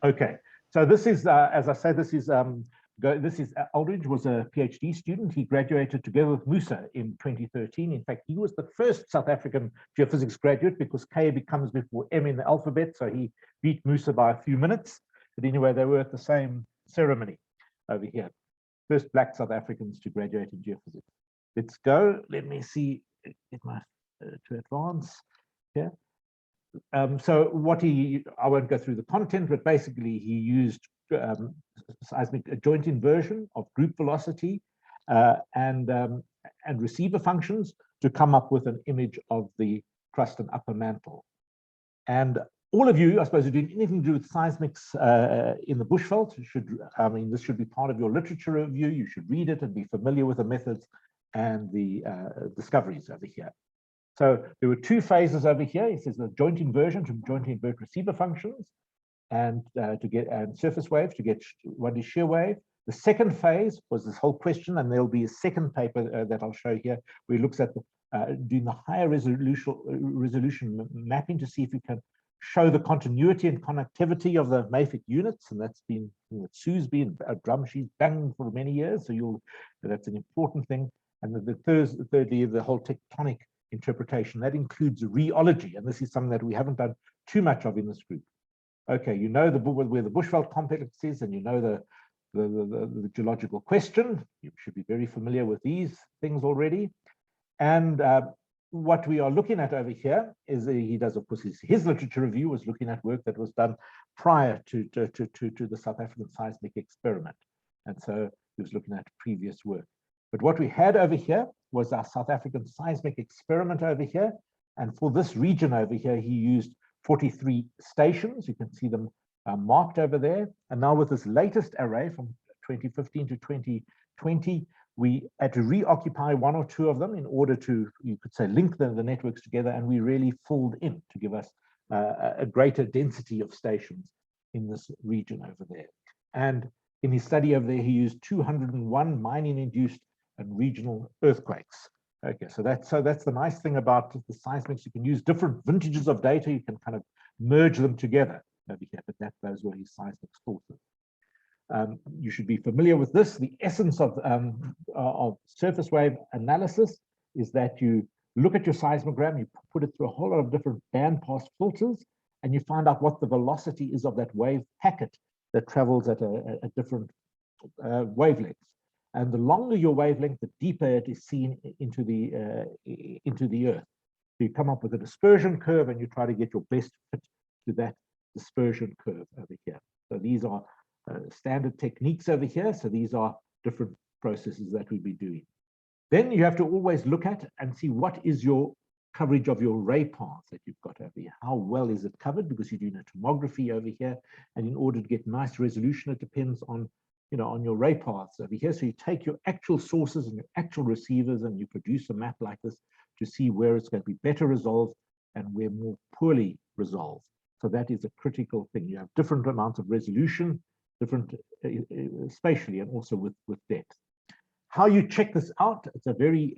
Okay, so this is, as I said, this is Aldridge was a PhD student. He graduated together with Musa in 2013. In fact, he was the first South African geophysics graduate because K becomes before M in the alphabet, so he beat Musa by a few minutes. But anyway, they were at the same ceremony over here. First Black South Africans to graduate in geophysics. Let's go. Let me see, get my to advance here. So what I won't go through the content, but basically he used seismic joint inversion of group velocity and receiver functions to come up with an image of the crust and upper mantle. And all of you, I suppose, who do anything to do with seismics in the Bushveld this should be part of your literature review. You should read it and be familiar with the methods and the discoveries over here. So there were two phases over here. It says the joint inversion to jointly invert receiver functions and surface waves to get 1D shear wave. The second phase was this whole question, and there'll be a second paper that I'll show here, where it looks at doing the higher resolution mapping to see if you can show the continuity and connectivity of the mafic units, and that's been Sue's been a drum she's banged for many years, so that's an important thing. And thirdly, the whole tectonic interpretation that includes rheology, and this is something that we haven't done too much of in this group. Okay, you know where the Bushveld Complex is, and you know the geological question. You should be very familiar with these things already. And what we are looking at over here is he does, of course, his literature review was looking at work that was done prior to the South African seismic experiment, and so he was looking at previous work. But what we had over here was our South African seismic experiment over here. And for this region over here, he used 43 stations. You can see them marked over there. And now with this latest array from 2015 to 2020, we had to reoccupy one or two of them in order to, you could say, link the networks together. And we really filled in to give us a greater density of stations in this region over there. And in his study over there, he used 201 mining-induced and regional earthquakes. Okay, so that's the nice thing about the seismics. You can use different vintages of data. You can kind of merge them together over here, but those were his seismic sources. You should be familiar with this. The essence of surface wave analysis is that you look at your seismogram, you put it through a whole lot of different bandpass filters, and you find out what the velocity is of that wave packet that travels at a different wavelengths. And the longer your wavelength, the deeper it is seen into the earth. So you come up with a dispersion curve, and you try to get your best fit to that dispersion curve over here. So these are standard techniques over here. So these are different processes that we'll be doing. Then you have to always look at and see what is your coverage of your ray path that you've got over here. How well is it covered? Because you're doing a tomography over here, and in order to get nice resolution, it depends on on your ray paths over here. So you take your actual sources and your actual receivers, and you produce a map like this to see where it's going to be better resolved and where more poorly resolved. So that is a critical thing. You have different amounts of resolution, different spatially, and also with depth. How you check this out, it's a very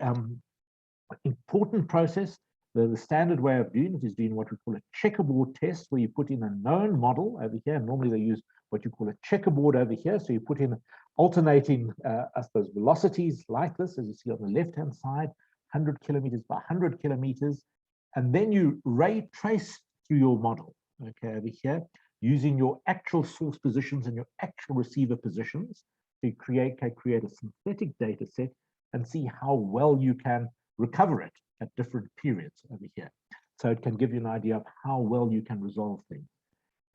important process. The standard way of doing it is doing what we call a checkerboard test, where you put in a known model over here. Normally they use what you call a checkerboard over here. So you put in alternating, I suppose, velocities like this, as you see on the left-hand side, 100 kilometers by 100 kilometers. And then you ray trace through your model, okay, over here, using your actual source positions and your actual receiver positions to create a synthetic data set and see how well you can recover it at different periods over here. So it can give you an idea of how well you can resolve things.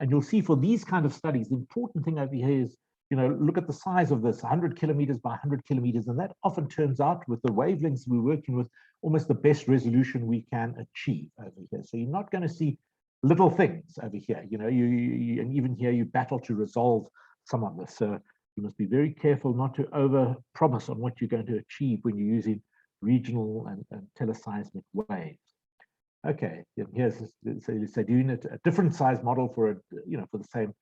And you'll see for these kind of studies, the important thing over here is, look at the size of this, 100 kilometers by 100 kilometers, and that often turns out, with the wavelengths we're working with, almost the best resolution we can achieve over here. So you're not going to see little things over here. And even here you battle to resolve some of this. So you must be very careful not to over-promise on what you're going to achieve when you're using regional and teleseismic waves. Okay, here's so doing a different size model for for the same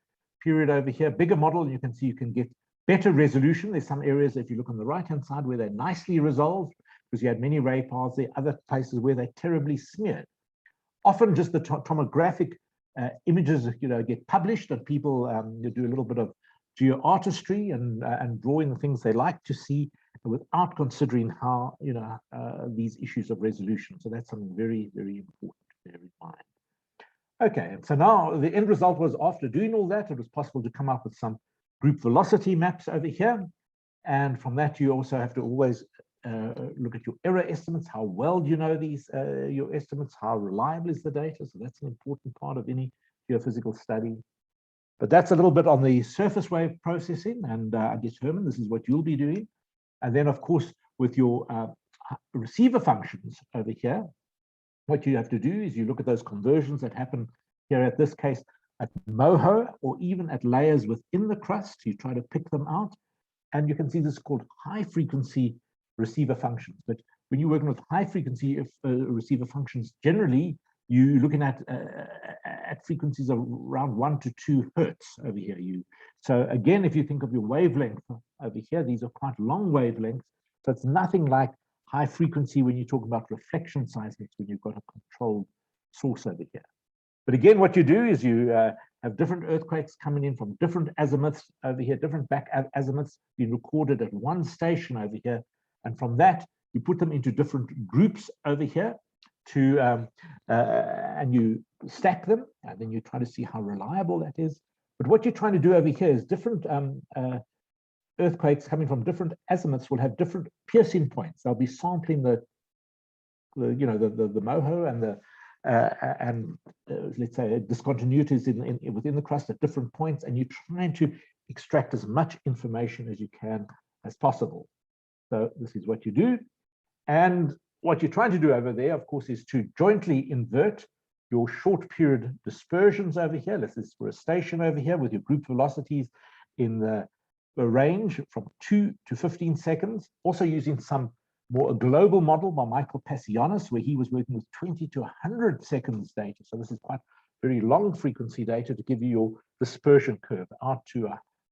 period over here. Bigger model, and you can see you can get better resolution. There's some areas, if you look on the right-hand side, where they're nicely resolved because you had many ray paths. There are other places where they're terribly smeared. Often just the tomographic images, get published, and people do a little bit of geoartistry and drawing the things they like to see without considering how these issues of resolution. So that's something very, very important to bear in mind. Okay, so now the end result was, after doing all that, it was possible to come up with some group velocity maps over here. And from that, you also have to always look at your error estimates. How well do you know these, your estimates? How reliable is the data? So that's an important part of any geophysical study. But that's a little bit on the surface wave processing. And I guess, Herman, this is what you'll be doing. And then, of course, with your receiver functions over here, what you have to do is you look at those conversions that happen here, at this case, at MOHO, or even at layers within the crust. You try to pick them out. And you can see this is called high frequency receiver functions. But when you're working with high frequency receiver functions, generally you're looking at frequencies of around 1 to 2 hertz over here. So again, if you think of your wavelength over here, these are quite long wavelengths. So it's nothing like high frequency when you talk about reflection seismics, when you've got a controlled source over here. But again, what you do is you have different earthquakes coming in from different azimuths over here, different back azimuths being recorded at one station over here. And from that, you put them into different groups over here and you stack them, and then you try to see how reliable that is. But what you're trying to do over here is different earthquakes coming from different azimuths will have different piercing points. They'll be sampling the MOHO and let's say discontinuities within the crust at different points, and you're trying to extract as much information as you can as possible. So this is what you do. And what you're trying to do over there, of course, is to jointly invert your short period dispersions over here. This is for a station over here with your group velocities in the range from 2 to 15 seconds, also using a global model by Michael Passianis, where he was working with 20 to 100 seconds data. So this is quite very long frequency data to give you your dispersion curve out to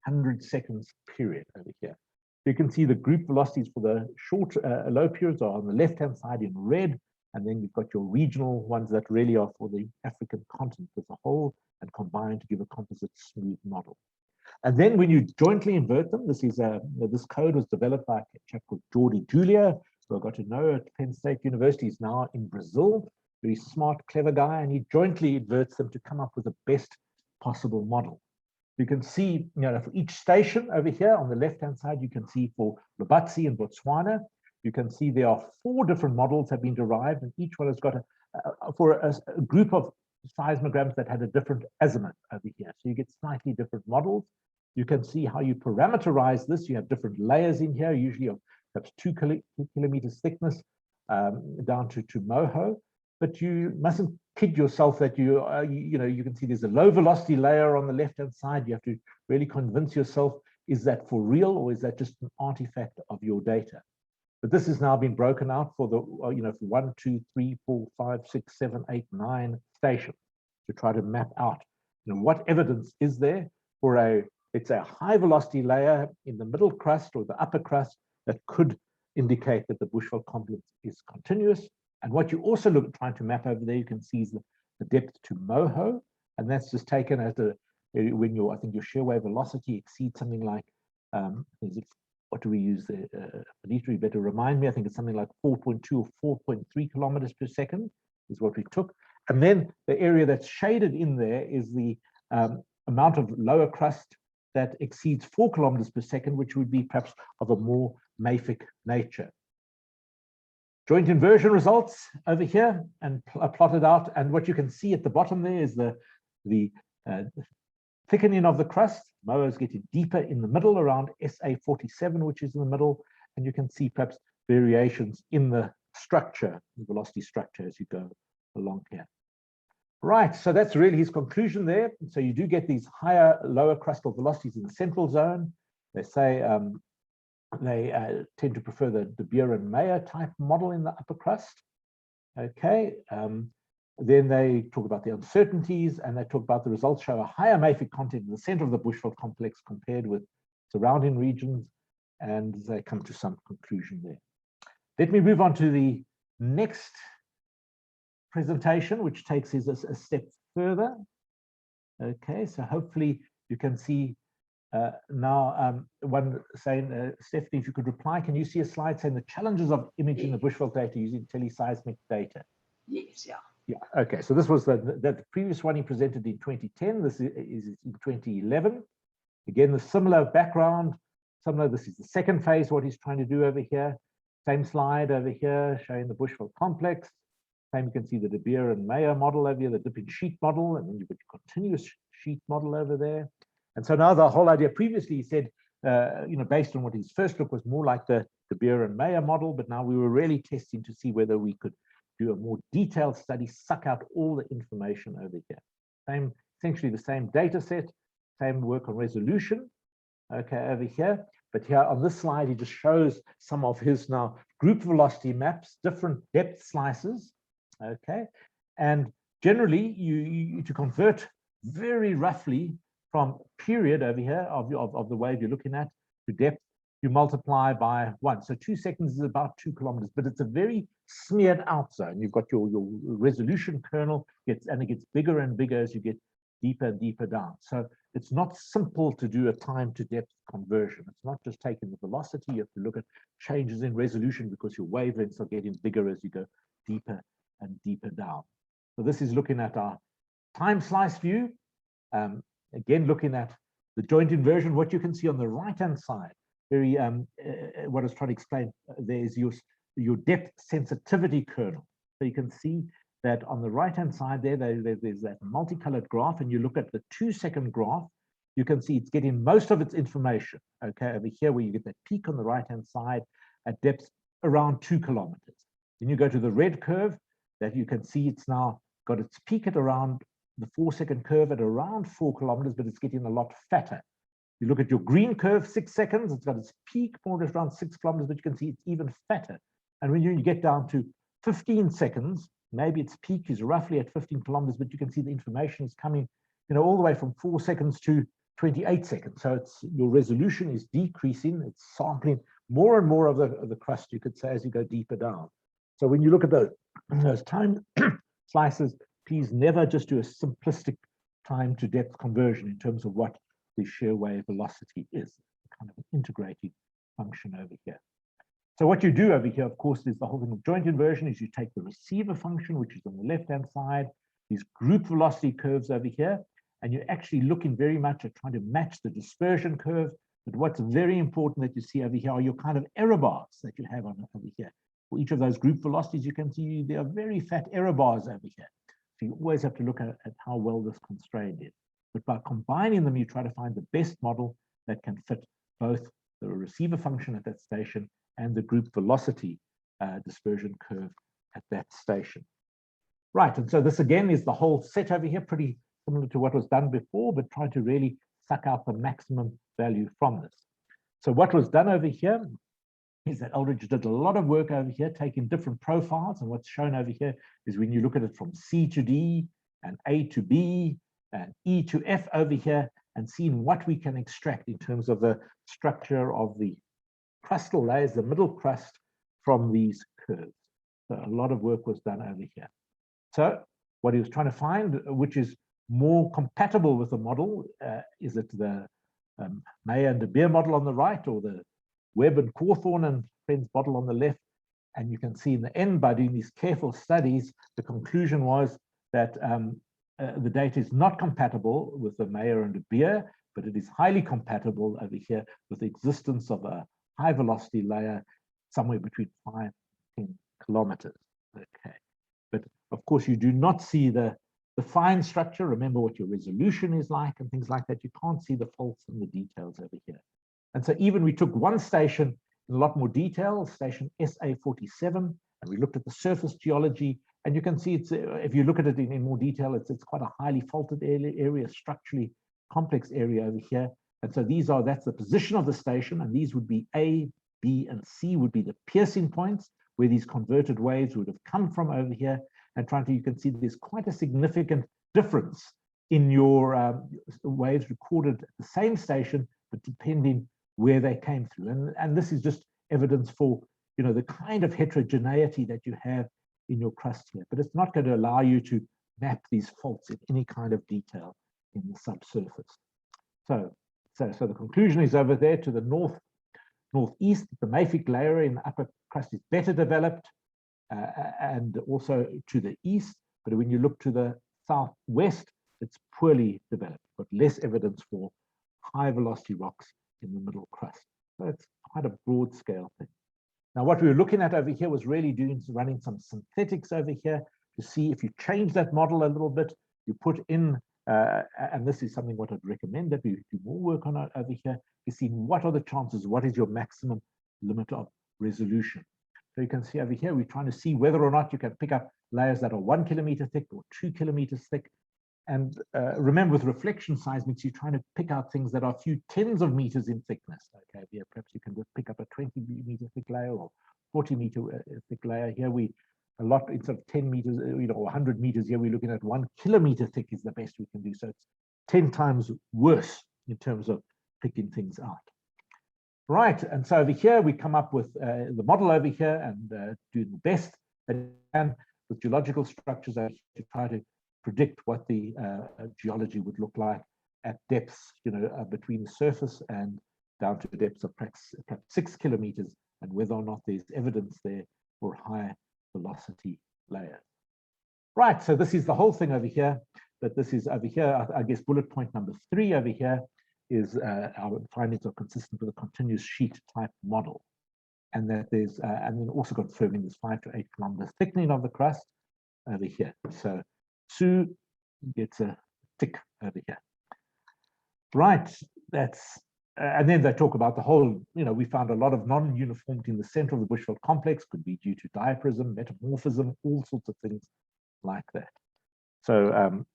100 seconds period over here. You can see the group velocities for the short low periods are on the left-hand side in red, and then you've got your regional ones that really are for the African continent as a whole and combined to give a composite smooth model. And then when you jointly invert them, this code was developed by a chap called Jordi Julia, who I got to know at Penn State University. He's now in Brazil. Very smart, clever guy, and he jointly inverts them to come up with the best possible model. You can see, for each station over here on the left-hand side, you can see for Lubatsi in Botswana, you can see there are 4 different models have been derived, and each one has got for a group of seismograms that had a different azimuth over here. So you get slightly different models. You can see how you parameterize this. You have different layers in here, usually of perhaps 2 kilometers thickness down to MOHO. But you mustn't kid yourself that you can see there's a low velocity layer on the left-hand side. You have to really convince yourself, is that for real or is that just an artifact of your data? But this has now been broken out for the, for 1, 2, 3, 4, 5, 6, 7, 8, 9 stations to try to map out, what evidence is there for it's a high velocity layer in the middle crust or the upper crust that could indicate that the Bushveld complex is continuous. And what you also trying to map over there, you can see is the depth to MOHO, and that's just taken as when I think your shear wave velocity exceeds something like, what do we use there? Anita, you better remind me. I think it's something like 4.2 or 4.3 kilometers per second is what we took. And then the area that's shaded in there is the amount of lower crust that exceeds 4 kilometers per second, which would be perhaps of a more mafic nature. Joint inversion results over here and plotted out. And what you can see at the bottom there is the thickening of the crust. MOHO is getting deeper in the middle around SA47, which is in the middle. And you can see perhaps variations in the structure, the velocity structure as you go along here. Right, so that's really his conclusion there. So you do get these higher, lower crustal velocities in the central zone. They say they tend to prefer the De Beer and Mayer type model in the upper crust. Okay, then they talk about the uncertainties, and they talk about the results show a higher mafic content in the center of the Bushveld complex compared with surrounding regions, and they come to some conclusion there. Let me move on to the next presentation, which takes us a step further. Okay, so hopefully you can see now one saying, Stephanie, if you could reply, can you see a slide saying the challenges of imaging the Bushveld data using teleseismic data? Yes, yeah. Yeah, okay, so this was the previous one he presented in 2010. This is in 2011. Again, the similar background, similar, this is the second phase, what he's trying to do over here. Same slide over here showing the Bushveld complex. Same, you can see the De Beer and Mayer model over here, the dipping sheet model, and then you've got your continuous sheet model over there. And so now the whole idea, previously he said, based on what his first look was more like the De Beer and Mayer model, but now we were really testing to see whether we could do a more detailed study, suck out all the information over here. Essentially the same data set, same work on resolution, okay, over here. But here on this slide, he just shows some of his now group velocity maps, different depth slices, okay. And generally, you to convert very roughly from period over here of the wave you're looking at to depth, you multiply by 1. So 2 seconds is about 2 kilometers, but it's a very smeared out zone. You've got your resolution kernel, and it gets bigger and bigger as you get deeper and deeper down. So it's not simple to do a time to depth conversion. It's not just taking the velocity. You have to look at changes in resolution because your wavelengths are getting bigger as you go deeper and deeper down. So this is looking at our time slice view. Again, looking at the joint inversion, what you can see on the right-hand side, very what I was trying to explain, there's your depth sensitivity kernel. So you can see that on the right-hand side there's that multicolored graph, and you look at the 2-second graph, you can see it's getting most of its information, okay, over here where you get that peak on the right-hand side at depth around 2 kilometers. Then you go to the red curve, that you can see it's now got its peak at around the 4-second curve at around 4 kilometers, but it's getting a lot fatter. You look at your green curve, 6 seconds, it's got its peak more or less around 6 kilometers, but you can see it's even fatter. And when you get down to 15 seconds, maybe its peak is roughly at 15 kilometers, but you can see the information is coming, all the way from 4 seconds to 28 seconds. So your resolution is decreasing. It's sampling more and more of the crust, you could say, as you go deeper down. So when you look at those time slices, please never just do a simplistic time to depth conversion in terms of what the shear wave velocity is, kind of an integrated function over here. So what you do over here, of course, is the whole thing of joint inversion is you take the receiver function, which is on the left-hand side, these group velocity curves over here, and you're actually looking very much at trying to match the dispersion curve. But what's very important that you see over here are your kind of error bars that you have over here. For each of those group velocities, you can see there are very fat error bars over here. So you always have to look at how well this constraint is. But by combining them, you try to find the best model that can fit both the receiver function at that station and the group velocity dispersion curve at that station. Right, and so this again is the whole set over here, pretty similar to what was done before, but trying to really suck out the maximum value from this. So what was done over here is that Eldridge did a lot of work over here, taking different profiles, and what's shown over here is when you look at it from C to D, and A to B, and E to F over here, and seeing what we can extract in terms of the structure of the crustal layers, the middle crust, from these curves. So a lot of work was done over here. So what he was trying to find, which is more compatible with the model, is it the Mayer and De Beer model on the right, or the Webb and Cawthorne and friends model on the left? And you can see in the end, by doing these careful studies, the conclusion was that the data is not compatible with the Mayer and De Beer, but it is highly compatible over here with the existence of a high velocity layer somewhere between 5 and 10 kilometers. Okay, but of course you do not see the fine structure. Remember what your resolution is like and things like that. You can't see the faults and the details over here. And so even we took one station in a lot more detail, station SA47, and we looked at the surface geology, and you can see it's, if you look at it in more detail, it's quite a highly faulted area, structurally complex area over here. And so that's the position of the station, and these would be A, B, and C would be the piercing points where these converted waves would have come from over here. And you can see there's quite a significant difference in your waves recorded at the same station, but depending where they came through. And this is just evidence for, the kind of heterogeneity that you have in your crust here. But it's not going to allow you to map these faults in any kind of detail in the subsurface. So the conclusion is over there to the northeast, the mafic layer in the upper crust is better developed, and also to the east. But when you look to the southwest, it's poorly developed, but less evidence for high velocity rocks in the middle crust. So it's quite a broad scale thing. Now, what we were looking at over here was really running some synthetics over here to see if you change that model a little bit, you put in, and this is something what I'd recommend that we do more work on over here, is see what are the chances, what is your maximum limit of resolution. So you can see over here, we're trying to see whether or not you can pick up layers that are 1 kilometer thick or 2 kilometers thick. And remember, with reflection seismics, you're trying to pick out things that are a few tens of meters in thickness. Okay, here perhaps you can just pick up a 20 meter thick layer or 40 meter thick layer. Here a lot, instead of 10 meters, or 100 meters, here we're looking at 1 kilometer thick is the best we can do. So it's 10 times worse in terms of picking things out. Right, and so over here we come up with the model over here and do the best that we can with geological structures to try to predict what the geology would look like at depths, between the surface and down to depths of perhaps 6 kilometers, and whether or not there's evidence there for high velocity layers. Right, so this is the whole thing over here. But this is over here, I guess bullet point number 3 over here is our findings are consistent with a continuous sheet type model, and that there's and then also confirming this 5 to 8 kilometer thickening of the crust over here. So Sue gets a tick over here. Right, that's and then they talk about the whole, we found a lot of non-uniformity in the center of the Bushveld complex, could be due to diaprism, metamorphism, all sorts of things like that. So,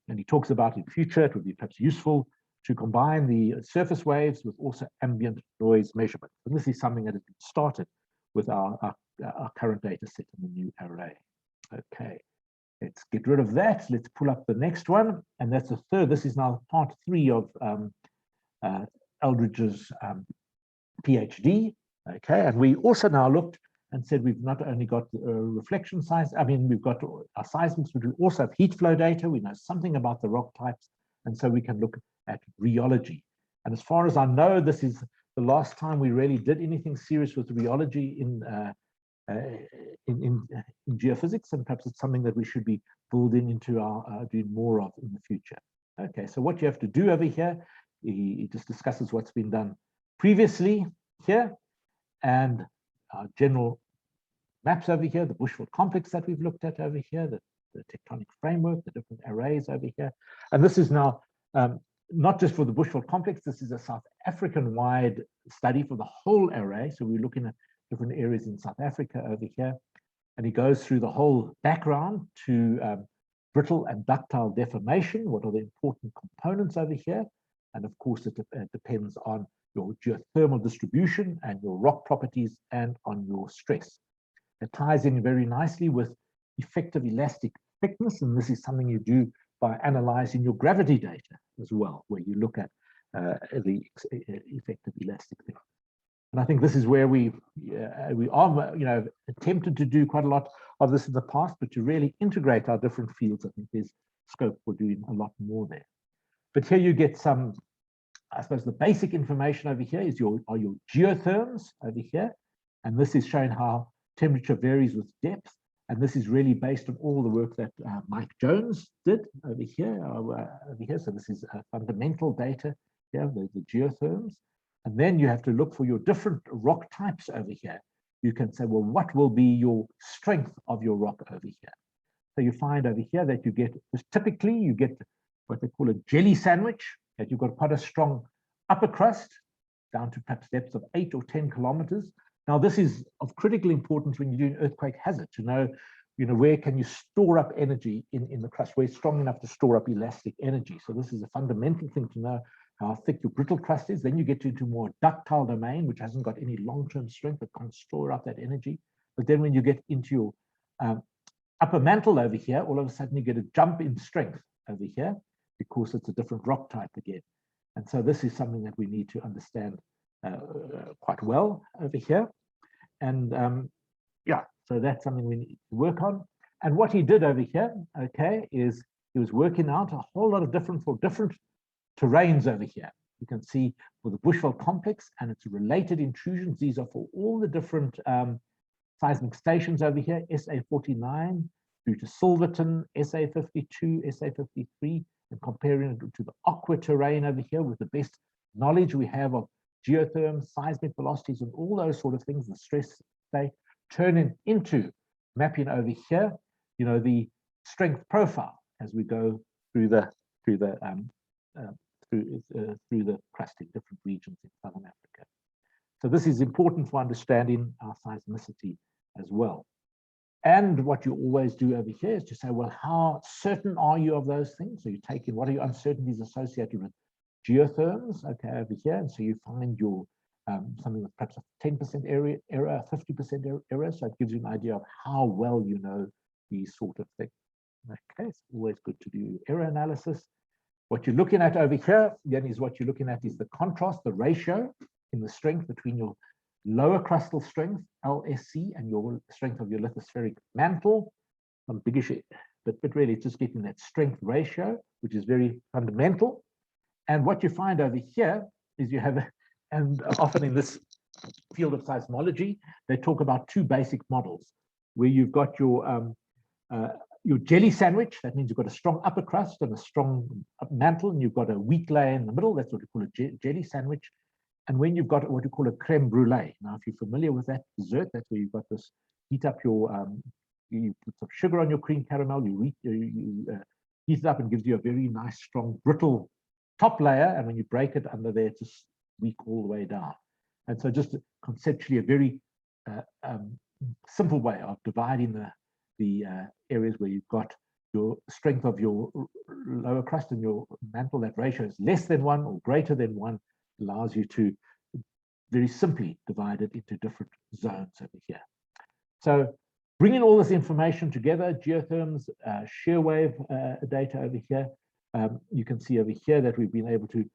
and he talks about in future, it would be perhaps useful to combine the surface waves with also ambient noise measurement. And this is something that has been started with our current data set in the new array. Okay. Let's get rid of that. Let's pull up the next one. And that's the third. This is now part 3 of Eldridge's PhD. Okay. And we also now looked and said we've not only got reflection size, we've got our seismics, but we also have heat flow data. We know something about the rock types. And so we can look at rheology. And as far as I know, this is the last time we really did anything serious with rheology in geophysics, and perhaps it's something that we should be building into our doing more of in the future. Okay, so what you have to do over here, he just discusses what's been done previously here, and our general maps over here, the Bushveld complex that we've looked at over here, the tectonic framework, the different arrays over here. And this is now not just for the Bushveld complex, this is a South African-wide study for the whole array. So we're looking at different areas in South Africa over here. And he goes through the whole background to brittle and ductile deformation. What are the important components over here? And of course, it depends on your geothermal distribution and your rock properties and on your stress. It ties in very nicely with effective elastic thickness, and this is something you do by analyzing your gravity data as well, where you look at the effective elastic thickness. And I think this is where we are, attempted to do quite a lot of this in the past, but to really integrate our different fields, I think there's scope for doing a lot more there. But here you get some, I suppose, the basic information over here is your geotherms over here, and this is showing how temperature varies with depth. And this is really based on all the work that Mike Jones did over here. So this is fundamental data here, the geotherms. And then you have to look for your different rock types over here. You can say, well, what will be your strength of your rock over here? So you find over here that you get, typically you get what they call a jelly sandwich, that you've got quite a strong upper crust down to perhaps depths of 8 or 10 kilometers. Now, this is of critical importance when you're doing earthquake hazard to know, where can you store up energy in the crust, where it's strong enough to store up elastic energy. So this is a fundamental thing to know how thick your brittle crust is. Then you get into more ductile domain, which hasn't got any long-term strength, but can't store up that energy. But then when you get into your upper mantle over here, all of a sudden you get a jump in strength over here because it's a different rock type again. And so this is something that we need to understand quite well over here. And so that's something we need to work on. And what he did over here, okay, is he was working out a whole lot of different terrains over here. You can see for the Bushveld Complex and its related intrusions, these are for all the different seismic stations over here, SA49 through to Silverton, SA52, SA53, and comparing it to the aqua terrain over here with the best knowledge we have of geotherms, seismic velocities, and all those sort of things, the stress state, turn it into mapping over here, you know, the strength profile as we go through the crust in different regions in Southern Africa. So this is important for understanding our seismicity as well. And what you always do over here is to say, well, how certain are you of those things? So you take in what are your uncertainties associated with geotherms, okay, over here. And so you find your something with perhaps a 10% error, 50% error. So it gives you an idea of how well you know these sort of things. Okay, it's always good to do error analysis. What you're looking at over here, again, is what you're looking at is the contrast, the ratio in the strength between your lower crustal strength, LSC, and your strength of your lithospheric mantle. Some biggish, but really it's just getting that strength ratio, which is very fundamental. And what you find over here is you have, and often in this field of seismology, they talk about two basic models, where you've got your jelly sandwich. That means you've got a strong upper crust and a strong mantle, and you've got a weak layer in the middle. That's what we call a jelly sandwich. And when you've got what you call a creme brulee. Now, if you're familiar with that dessert, that's where you've got this, heat up your, you put some sugar on your cream caramel, you heat it up and gives you a very nice, strong, brittle top layer. And when you break it under there, it's just weak all the way down. And so just conceptually a very simple way of dividing the areas where you've got your strength of your lower crust and your mantle, that ratio is less than 1 or greater than 1, allows you to very simply divide it into different zones over here. So bringing all this information together, geotherms, shear wave data over here, you can see over here that we've been able to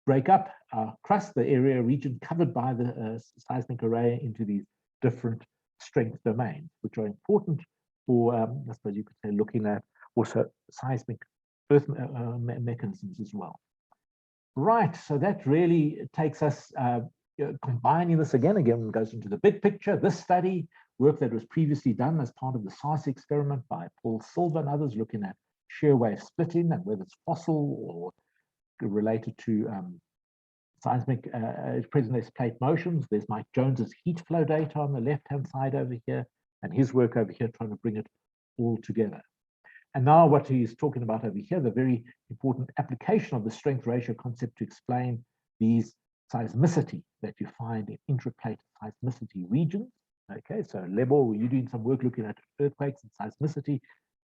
break up our crust, the area region covered by the seismic array, into these different strength domains, which are important for, I suppose you could say, looking at also seismic earth mechanisms as well. Right, so that really takes us, combining this again goes into the big picture. This study, work that was previously done as part of the SARS experiment by Paul Silver and others, looking at shear wave splitting and whether it's fossil or related to seismic present plate motions. There's Mike Jones's heat flow data on the left-hand side over here, and his work over here trying to bring it all together. And now what he's talking about over here, the very important application of the strength ratio concept to explain these seismicity that you find in intraplate seismicity regions. Okay, so Lebo, were you doing some work looking at earthquakes and seismicity,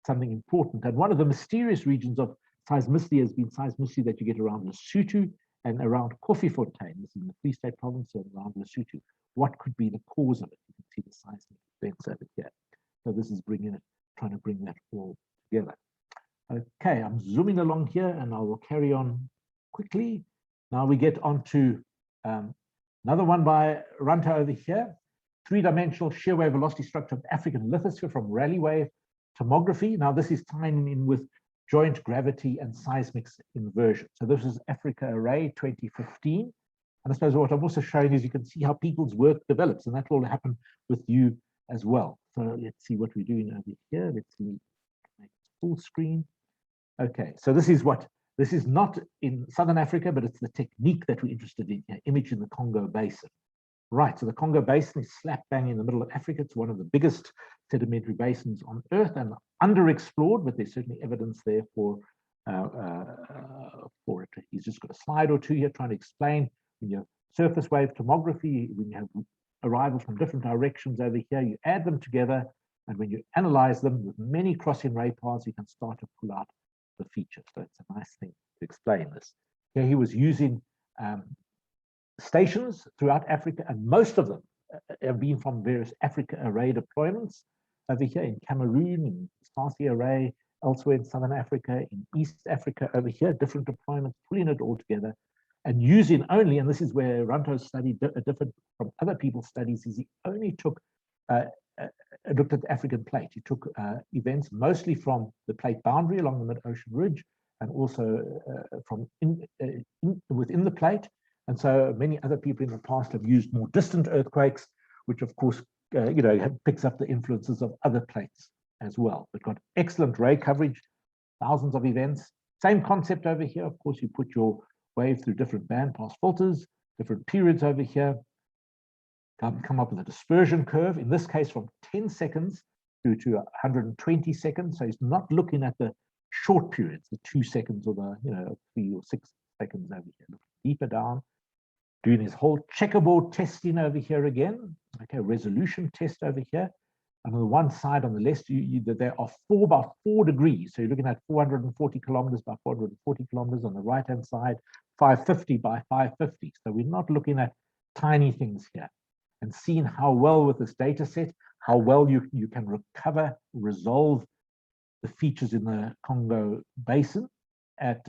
something important. And one of the mysterious regions of seismicity has been seismicity that you get around Lesotho and around Koffiefontein. This is in the Free State province and around Lesotho. What could be the cause of it? You can see the seismic events over here. So this is trying to bring that all together. Okay, I'm zooming along here and I will carry on quickly. Now we get on to another one by Runter over here, 3-dimensional shear wave velocity structure of African lithosphere from Rayleigh wave tomography. Now this is tying in with joint gravity and seismic inversion. So this is Africa Array 2015. And I suppose what I'm also showing is you can see how people's work develops, and that will happen with you as well. So let's see what we're doing over here. Let's see, make it full screen. Okay, so this is not in Southern Africa, but it's the technique that we're interested in here, image in the Congo Basin. Right, so the Congo Basin is slap bang in the middle of Africa. It's one of the biggest sedimentary basins on Earth and underexplored, but there's certainly evidence there for it. He's just got a slide or two here trying to explain when you have surface wave tomography, when you have arrivals from different directions over here, you add them together, and when you analyze them with many crossing ray paths, you can start to pull out the features. So it's a nice thing to explain this. Here he was using stations throughout Africa, and most of them have been from various Africa Array deployments over here in Cameroon, in Sparsi Array, elsewhere in Southern Africa, in East Africa over here, different deployments, pulling it all together and using only, and this is where Ranto's study different from other people's studies, is he only took looked at the African plate. He took events mostly from the plate boundary along the mid-ocean ridge and also within the plate. And so many other people in the past have used more distant earthquakes, which of course, picks up the influences of other plates as well. But got excellent ray coverage, thousands of events. Same concept over here. Of course, you put your wave through different bandpass filters, different periods over here, come up with a dispersion curve, in this case from 10 seconds through to 120 seconds. So he's not looking at the short periods, the 2 seconds or the 3 or 6 seconds over here. Looking deeper down, doing his whole checkerboard testing over here again. Okay, resolution test over here. And on the one side on the left, there are 4 by 4 degrees. So you're looking at 440 kilometers by 440 kilometers. On the right-hand side, 550 by 550. So we're not looking at tiny things here. And seeing how well with this data set, how well you can resolve the features in the Congo Basin at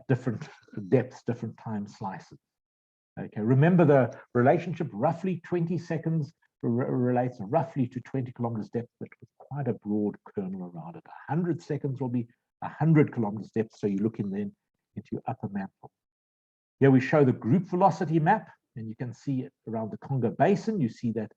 different depths, different time slices. Okay, remember the relationship, roughly 20 seconds relates roughly to 20 kilometers depth, but with quite a broad kernel around it. 100 seconds will be 100 kilometers depth, so you're looking then into your upper mantle. Here we show the group velocity map, and you can see around the Congo Basin, you see that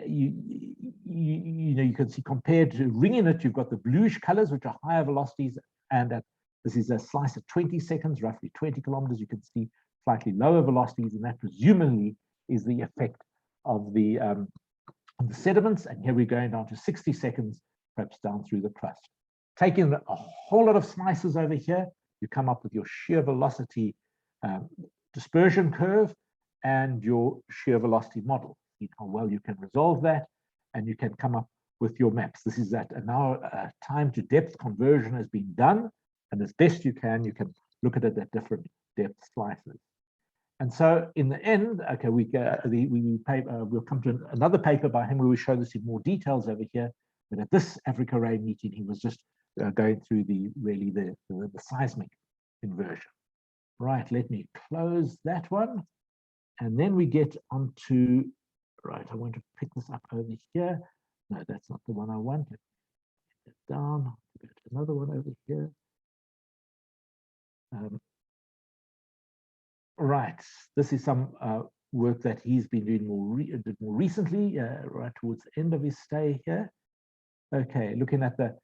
you can see compared to ringing it, you've got the bluish colors, which are higher velocities, and this is a slice of 20 seconds, roughly 20 kilometers. You can see slightly lower velocities, and that presumably is the effect of the sediments. And here we're going down to 60 seconds, perhaps down through the crust. Taking a whole lot of slices over here, you come up with your shear velocity dispersion curve and your shear velocity model. See how well you can resolve that, and you can come up with your maps. This is that now time to depth conversion has been done, and as best you can look at it at different depth slices. And so in the end, okay, we'll come to another paper by him where we show this in more details over here. But at this Africa Ray meeting, he was just going through the seismic inversion. Right, let me close that one. And then we get onto, right, I want to pick this up over here. No, that's not the one I want. Let me get that down. Go to another one over here. Right, this is some work that he's been doing more recently, right towards the end of his stay here. Okay, looking at the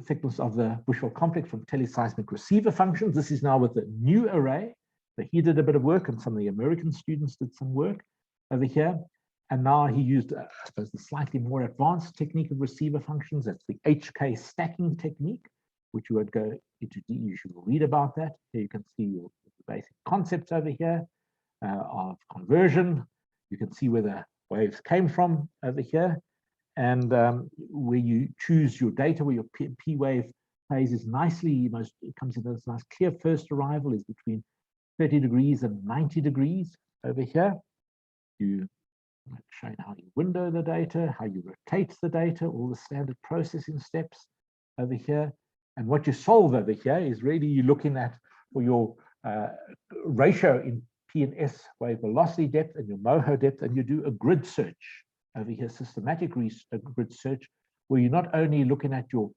thickness of the Bushveld complex from teleseismic receiver functions. This is now with the new array. So he did a bit of work, and some of the American students did some work over here. And now he used, I suppose, the slightly more advanced technique of receiver functions. That's the HK stacking technique, which you would go into, you should read about that. Here you can see your basic concepts over here of conversion. You can see where the waves came from over here. And where you choose your data, where your P wave phase is nicely, it comes in this nice clear first arrival is between 30 degrees and 90 degrees over here. You show how you window the data, how you rotate the data, all the standard processing steps over here. And what you solve over here is really you're looking at for your ratio in P and S wave velocity depth and your MOHO depth, and you do a grid search over here, systematic grid search, where you're not only looking at your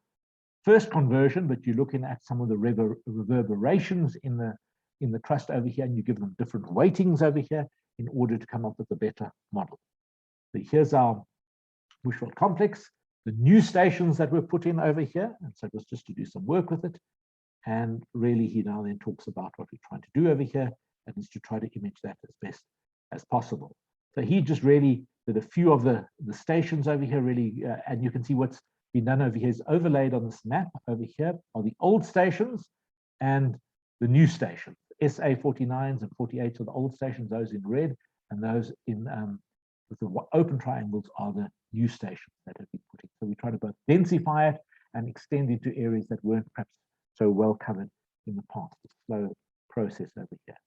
first conversion, but you're looking at some of the reverberations in the crust over here, and you give them different weightings over here in order to come up with a better model. So here's our Bushveld complex, the new stations that were put in over here, and so it was just to do some work with it. And really, he now then talks about what we're trying to do over here, and is to try to image that as best as possible. So he just really did a few of the stations over here, really, and you can see what's been done over here is overlaid on this map over here are the old stations and the new stations. SA 49s and 48s are the old stations, those in red, and those in with the open triangles are the new stations that have been put in. So we try to both densify it and extend into areas that weren't perhaps so well covered in the past. It's a slow process over here.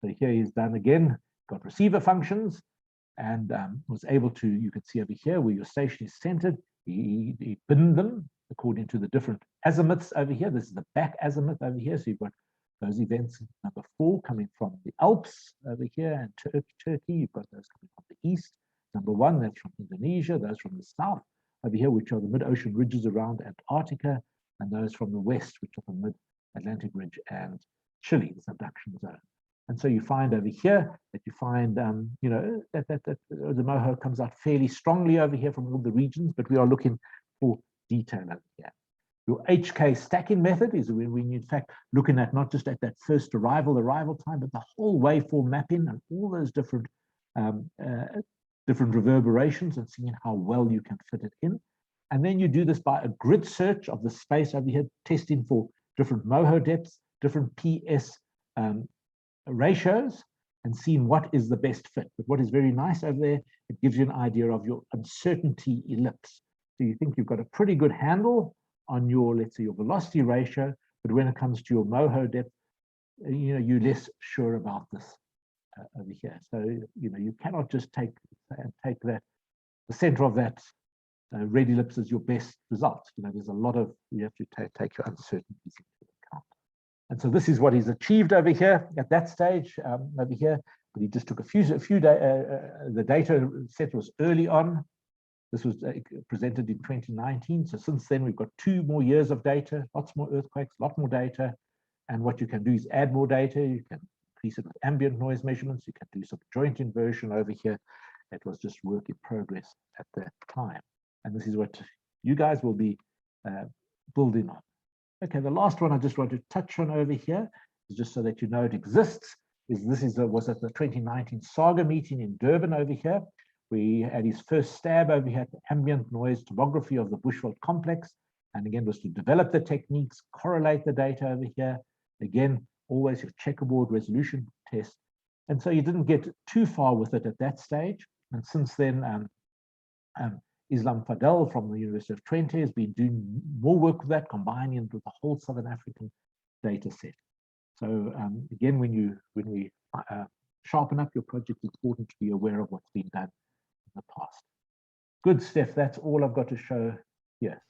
So here he's done again, got receiver functions, and was able to, you can see over here where your station is centered, he binned them according to the different azimuths over here. This is the back azimuth over here. So you've got those events, number 4, coming from the Alps over here, and Turkey. You've got those coming from the east. Number 1, that's from Indonesia. Those from the south over here, which are the mid-ocean ridges around Antarctica. and those from the west, which are the mid-Atlantic ridge and Chile, the subduction zone. And so you find over here that you find, you know, that the moho comes out fairly strongly over here from all the regions, but we are looking for detail over here. Your HK stacking method is when you're in fact looking at not just at that first arrival time, but the whole waveform mapping and all those different different reverberations and seeing how well you can fit it in. And then you do this by a grid search of the space over here, testing for different moho depths, different PS ratios, and seeing what is the best fit. But what is very nice over there, it gives you an idea of your uncertainty ellipse. So you think you've got a pretty good handle on your, let's say, your velocity ratio, but when it comes to your moho depth, you know, you're less sure about this over here. So, you know, you cannot just take that, the center of that red ellipse as your best result. You know, there's a lot of, you have to take your uncertainties into account. And so this is what he's achieved over here at that stage over here. But he just took a few the data set was early on. This was presented in 2019. So since then, we've got 2 more years of data, lots more earthquakes, a lot more data. And what you can do is add more data. You can increase it with ambient noise measurements. You can do some joint inversion over here. It was just work in progress at that time. And this is what you guys will be building on. Okay, the last one I just want to touch on over here is just so that you know it exists. Was at the 2019 SAGA meeting in Durban over here. We had his first stab over here at the ambient noise tomography of the Bushveld Complex. And again, was to develop the techniques, correlate the data over here. Again, always your checkerboard resolution test. And so you didn't get too far with it at that stage. And since then, Islam Fadel from the University of Twente has been doing more work with that, combining it with the whole Southern African data set. So again, when we sharpen up your project, it's important to be aware of what's been done in the past. Good, Steph, that's all I've got to show here.